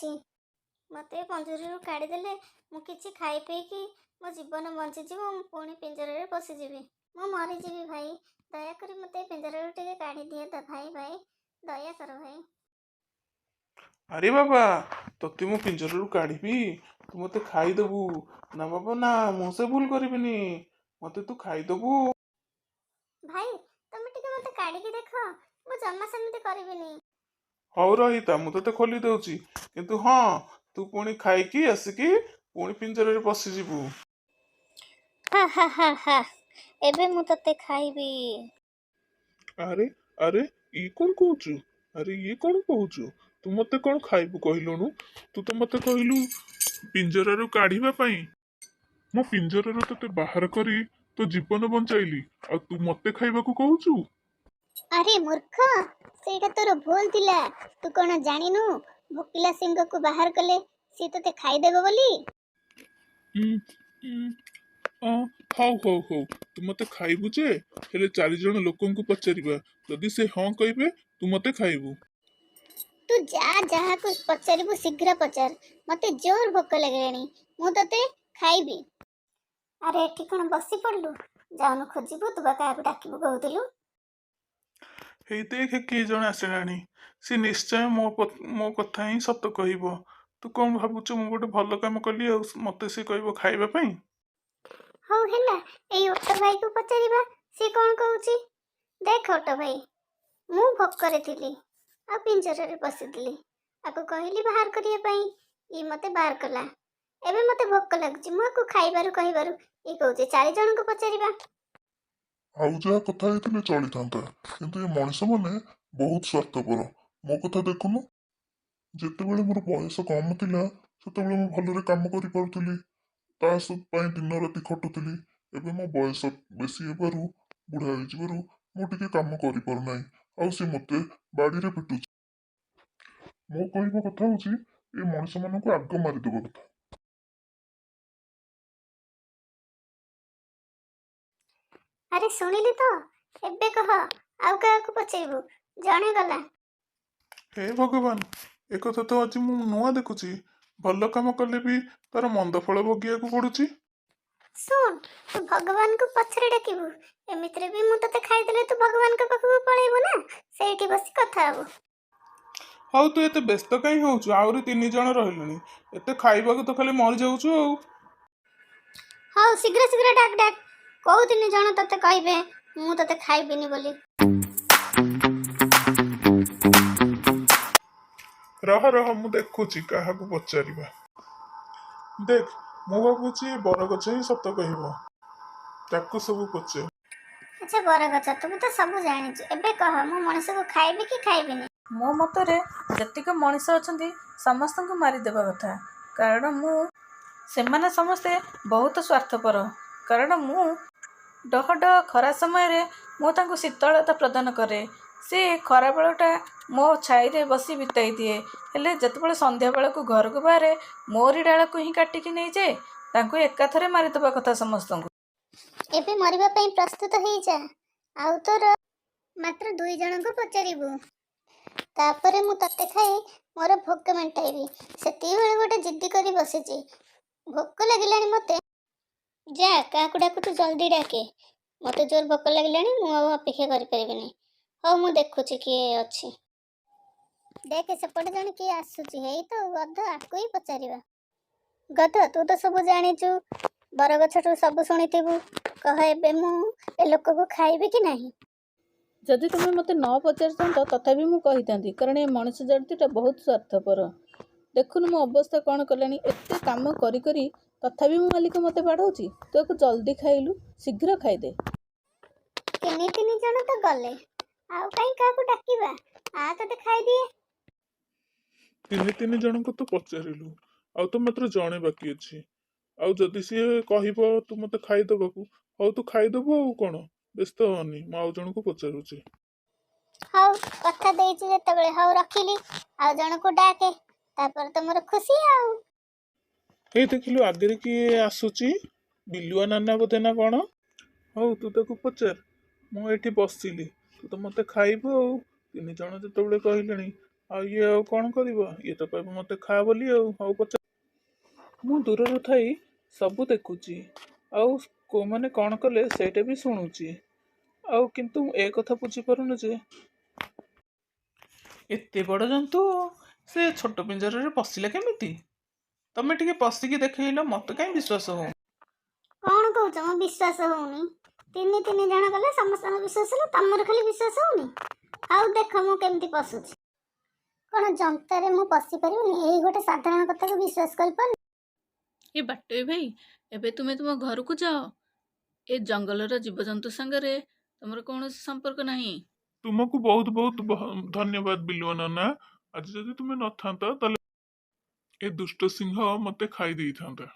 ଅଛି। ମୋତେ ପଞ୍ଜୁରୀରୁ କାଢ଼ିଦେଲେ ମୁଁ କିଛି ଖାଇ ପିଇକି ମୋ ଜୀବନ ବଞ୍ଚିଯିବ। ମୁଁ ପୁଣି ପିଞ୍ଜରାରେ ପଶିଯିବି। ମୁଁ ମରିଯିବି ଭାଇ। ଦୟାକରି ମୋତେ ପିଞ୍ଜରାରୁ ଟିକେ କାଢ଼ିଦିଏ ତ ଭାଇ। ଭାଇ ଦୟା କର ଭାଇ। ଆରେ ବାବା, ତତେ ମୁଁ ପିଞ୍ଜରାରୁ କାଢିବି, ତୁ ମତେ ଖାଇଦବୁ। ନା ବାବା ନା, ମୁଁ ସେ ଭୁଲ କରିବିନି, ମତେ ତୁ ଖାଇଦବୁ। ଭାଇ ତମେ ଟିକେ ମୋତେ କାଢ଼ିକି ଦେଖ, ମୁଁ ଜମା ସେମିତି କରିବିନି। ହଉ ରହିତା, ମୁଁ ତତେ ଖୋଲି ଦଉଛି, କିନ୍ତୁ ହଁ, ତୁ ପୁଣି ଖାଇକି ଆସିକି ପୁଣି ପିଞ୍ଜରାରେ ପଶିଯିବୁ। ହା ହା ହା ହା, ଏବେ ମୁଁ ତତେ ଖାଇବି। ଆରେ ଆରେ, ଇଏ କଣ କହୁଛୁ? ଆରେ ଇଏ କଣ କହୁଛୁ? ତୁ ମତେ କଣ ଖାଇବୁ କହିଲୁଣୁ? ତୁ ତ ମତେ କହିଲୁ ପିଞ୍ଜରାରୁ କାଢିବା ପାଇଁ। ମୁଁ ପିଞ୍ଜରାରୁ ତତେ ବାହାର କରି ତୋ ଜୀବନ ବଞ୍ଚାଇଲି, ଆଉ ତୁ ମତେ ଖାଇବାକୁ କହୁଛୁ? ଆରେ ମୂର୍ଖ, ସେଇଟା ତୋର ଭୁଲ ଥିଲା। ତୁ କଣ ଜାଣିନୁ ଭୋକିଲା ସିଂହକୁ ବାହାର କଲେ ସିଏ ତତେ ଖାଇଦେବ ବୋଲି? ଉଁ, ଉଁ, ହଉ ହଉ ହଉ, ତୁ ମତେ ଖାଇବୁ ଯେ, ହେଲେ 4 ଜଣ ଲୋକଙ୍କୁ ପଚାରିବା। ଯଦି ସେ ହଁ କହିବେ ତୁ ମତେ ଖାଇବୁ। ତୁ ଯାହାକୁ ପଚାରିବୁ ଶୀଘ୍ର ପଚାର। ମତେ ଜୋର ଭୋକ ଲାଗିଲାଣି, ମୁଁ ତତେ ଖାଇବି। ଆରେ ଏଠି କଣ ବସି ପଡିଲୁ? ଯାଉନୁ ଖୋଜିବୁ, ତୁ ବା କାହାକୁ ଡାକିବୁ କହୁଥିଲୁ। ହେଇ ଦେଖେ କିଏ ଜଣେ ଆସିଲାଣି। ସେ ନିଶ୍ଚୟ ମୋ କଥା ହିଁ ସତ କହିବ। ତୁ କଣ ଭାବୁଛୁ ମୁଁ ଗୋଟେ ଭଲ କାମ କଲି ଆଉ ମତେ ସେ କହିବ ଖାଇବା ପାଇଁ? ହଉ ହେଲା, ଏଇ ଓଟ ଭାଇକୁ ପଚାରିବା, ସିଏ କଣ କହୁଛି। ଦେଖ ଓଟ ଭାଇ, ମୁଁ ଭୋକରେ ଥିଲି ଆଉ ପିଞ୍ଜରାରେ ପଶିଥିଲି। ଆକୁ କହିଲି ବାହାର କରିବା ପାଇଁ, ଇଏ ମତେ ବାହାର କଲା। ଏବେ ମତେ ଭୋକ ଲାଗୁଛି, ମୁଁ ଆକୁ ଖାଇବାରୁ କହିବାରୁ ଇଏ କହୁଛି 4 ଜଣଙ୍କୁ ପଚାରିବା। ଆଉ ଯାହା କଥା ହେଇଥିଲେ ଚଳିଥାନ୍ତା, କିନ୍ତୁ ଏ ମଣିଷ ମାନେ ବହୁତ ସ୍ୱାର୍ଥପର। ମୋ କଥା ଦେଖୁନୁ, ଯେତେବେଳେ ମୋର ବୟସ କମ ଥିଲା ସେତେବେଳେ ମୁଁ ଭଲରେ କାମ କରିପାରୁଥିଲି, ତା ପାଇଁ ଦିନ ରାତି ଖଟୁଥିଲି। ଏବେ ମୋ ବୟସ ବେଶୀ ହେବାରୁ, ବୁଢା ହେଇଯିବାରୁ ମୁଁ ଟିକେ କାମ କରିପାରୁନାହିଁ, ଆଉ ସେ ମତେ ବାଡିରେ ପିଟୁଛି। ମୋ କହିବା କଥା ହଉଛି, ଏ ମଣିଷ ମାନଙ୍କୁ ଆଗ ମାରିଦବା କଥା। ଆରେ ଶୁଣିଲି ତ, ଏବେ କହ ଆଉ କାହାକୁ ପଚାରିବୁ? ଜଣେ ଗଲା। ହେ ଭଗବାନ, ଏକଥା ତ ଆଜି ମୁଁ ନୂଆ ଦେଖୁଛି। ଭଲ କାମ କଲେ ବି ତାର ମନ୍ଦ ଫଳ ଭୋଗିବାକୁ ପଡୁଛି। ଶୁଣ, ତୁ ଭଗବାନଙ୍କୁ ପଛରେ ଡାକିବୁ। ଏମିତିରେ ବି ମୁଁ ତତେ ଖାଇଦେଲେ ତୁ ଭଗବାନଙ୍କ ପାଖକୁ ପଳେଇବୁ ନା, ସେଇଠି ବସି କଥା ହବୁ। ହଉ ତୁ ଏତେ ବ୍ୟସ୍ତ କାହିଁ ହଉଛୁ? ଆହୁରି 3 ଜଣ ରହିଲେଣି। ଏତେ ଖାଇବାକୁ ତ ଖାଲି ମରିଯାଉଛୁ ଆଉ। ହଉ ଶୀଘ୍ର ଶୀଘ୍ର ଡାକ ଡାକ। କୋଉ 3 ଜଣ ତତେ କହିବେ ମୁଁ ତତେ ଖାଇବିନି ବୋଲି? ରହ ରହ, ମୁଁ ଦେଖୁଛି କାହାକୁ ପଚାରିବା। ଦେଖ, ମୁଁ ଭାବୁଛି ଏ ବରଗଛ ହିଁ ସତ କହିବ। ତାକୁ ସବୁ ପଚାର। ଆଚ୍ଛା ବରଗଛ, ତୁ ତ ସବୁ ଜାଣିଛୁ, ଏବେ କହ ମୁଁ ମଣିଷକୁ ଖାଇବି କି ଖାଇବିନି? ମୋ ମତରେ ଯେତିକି ମଣିଷ ଅଛନ୍ତି ସମସ୍ତଙ୍କୁ ମାରିଦେବା କଥା, କାରଣ ସେମାନେ ସମସ୍ତେ ବହୁତ ସ୍ୱାର୍ଥପର। କାରଣ ମୁଁ ଡହ ଡହ ଖରା ସମୟରେ ମୁଁ ତାଙ୍କୁ ଶୀତଳତା ପ୍ରଦାନ କରେ। ସେ ଖରାବେଳଟା ମୋ ଛାଇରେ ବସି ବିତାଇ ଦିଏ, ହେଲେ ଯେତେବେଳେ ସନ୍ଧ୍ୟାବେଳକୁ ଘରକୁ ବାହାରେ ମୋରି ଡାଳକୁ ହିଁ କାଟିକି ନେଇଯାଏ। ତାଙ୍କୁ ଏକାଥରେ ମାରିଦେବା କଥା ସମସ୍ତଙ୍କୁ। ଏବେ ମରିବା ପାଇଁ ପ୍ରସ୍ତୁତ ହେଇଯା। ଆଉ ତୋର ମାତ୍ର 2 ଜଣଙ୍କୁ ପଚାରିବୁ, ତାପରେ ମୁଁ ତତେ ଖାଇ ମୋର ଭୋକ ମେଣ୍ଟାଇବି। ସେତିକିବେଳେ ଗୋଟେ ଜିଦ୍ଦି କରି ବସିଛି। ଭୋକ ଲାଗିଲାଣି ମତେ। ଯା, କାହାକୁ ଡାକୁଛୁ ଜଲ୍ଦି ଡାକେ। ମତେ ଜୋର ଭୋକ ଲାଗିଲାଣି, ମୁଁ ଆଉ ଅପେକ୍ଷା କରିପାରିବିନି। ହଉ ମୁଁ ଦେଖୁଛି କିଏ ଅଛି। ଦେଖେ ସେପଟେ ଜଣେ କିଏ ଆସୁଛି। ହେଇ ତ ଗଧ, ଆକୁ ହିଁ ପଚାରିବା। ଗଧ, ତୁ ତ ସବୁ ଜାଣିଛୁ, ବରଗଛଠୁ ସବୁ ଶୁଣିଥିବୁ। କହ ଏବେ ମୁଁ ଏ ଲୋକକୁ ଖାଇବି କି ନାହିଁ? ଯଦି ତୁମେ ମୋତେ ନ ପଚାରିଥାନ୍ତ ତଥାପି ମୁଁ କହିଥାନ୍ତି, କାରଣ ଏ ମଣିଷ ଜାତିଟା ବହୁତ ସ୍ୱାର୍ଥପର। ଦେଖୁନୁ ମୋ ଅବସ୍ଥା କ'ଣ କଲାଣି। ଏତେ କାମ କରି କରି ତଥାପି ମୋ ମାଲିକ ମୋତେ ବାଡ଼ଉଛି। ତୁ ଆକୁ ଜଲ୍ଦି ଖାଇଲୁ, ଶୀଘ୍ର ଖାଇଦେ। 3 ଜଣ ତ ଗଲେ, ଆଉ କାହିଁ କାହାକୁ ଡାକିବା? ତତେ ଖାଇଦିଏ। 3 ଜଣଙ୍କୁ ତୁ ପଚାରିଲୁ, ଆଉ ତ ମାତ୍ର ଜଣେ ବାକି ଅଛି। ଆଉ ଯଦି ସିଏ କହିବ ତୁ ମତେ ଖାଇଦବାକୁ, ହଉ ତୁ ଖାଇଦବୁ ଆଉ କଣ। ବ୍ୟସ୍ତ ହନି, ମୁଁ ଆଉ ଜଣଙ୍କୁ ପଚାରୁଛି। ହଉ, କଥା ଦେଇଛି ଯେତେବେଳେ, ହଉ ରଖିଲି। ଆଉ ଜଣକୁ ଡାକେ, ତାପରେ ତମର ଖୁସି ଆଉ। ଏଇ ଦେଖିଲୁ ଆଗରେ କିଏ ଆସୁଛି? ବିଲୁଆ ନାନା ବୋଧେ ନା କଣ? ହଉ ତୁ ତାକୁ ପଚାର। ମୁଁ ଏଠି ବସିଲି, ତୁ ତ ମତେ ଖାଇବୁ ଆଉ। 3 ଜଣ ଯେତେବେଳେ କହିଲେଣି, ଆଉ ଇଏ ଆଉ କଣ କରିବ? ଇଏ ତ କହିବ ମତେ ଖା ବୋଲି ଆଉ। ହଉ ପଚାର। ମୁଁ ଦୂରରୁ ଥାଇ ସବୁ ଦେଖୁଛି, ଆଉ କୋଉମାନେ କଣ କଲେ ସେଇଟା ବି ଶୁଣୁଛି। ଆଉ କିନ୍ତୁ ଏ କଥା ବୁଝିପାରୁନି ଯେ ଏତେ ବଡ଼ ଜନ୍ତୁ ସେ ଛୋଟ ପିଞ୍ଜରରେ ପଶିଲା କେମିତି? ତମେ ଟିକେ ପଶିକି ଦେଖେଇଲ, ମତେ କାହିଁ ବିଶ୍ୱାସ ହଉନି। କଣ କହୁଛ? ମୋ ବିଶ୍ୱାସ ହଉନି? ତିନି ଜଣ ଗଲେ ସମସ୍ତଙ୍କ ବିଶ୍ୱାସ ହେଲା, ତମର ଖାଲି ବିଶ୍ୱାସ ହଉନି? ଆଉ ଦେଖ ମୁଁ କେମିତି ପଶୁଛି। କଣ ଜନ୍ତାରେ ମୁଁ ପଶି ପାରିବିନି? ଏଇ ଗୋଟେ ସାଧାରଣ କଥାକୁ ବିଶ୍ୱାସ କରିପାରୁନି? ଏ ବାଟୋଇ ଭାଇ, ଏବେ ତୁମେ ତୁମ ଘରକୁ ଯାଅ। ଏ ଜଙ୍ଗଲର ଜୀବଜନ୍ତୁ ସାଙ୍ଗରେ ତମର କୌଣସି ସମ୍ପର୍କ ନାହିଁ। ତୁମକୁ ବହୁତ ବହୁତ ଧନ୍ୟବାଦ ବିଲୁଆ ନନା। ଆଜି ଯଦି ତୁମେ ନଥାନ୍ତ ତାହେଲେ ଏ ଦୁଷ୍ଟ ସିଂହ ମତେ ଖାଇ ଦେଇଥାନ୍ତା।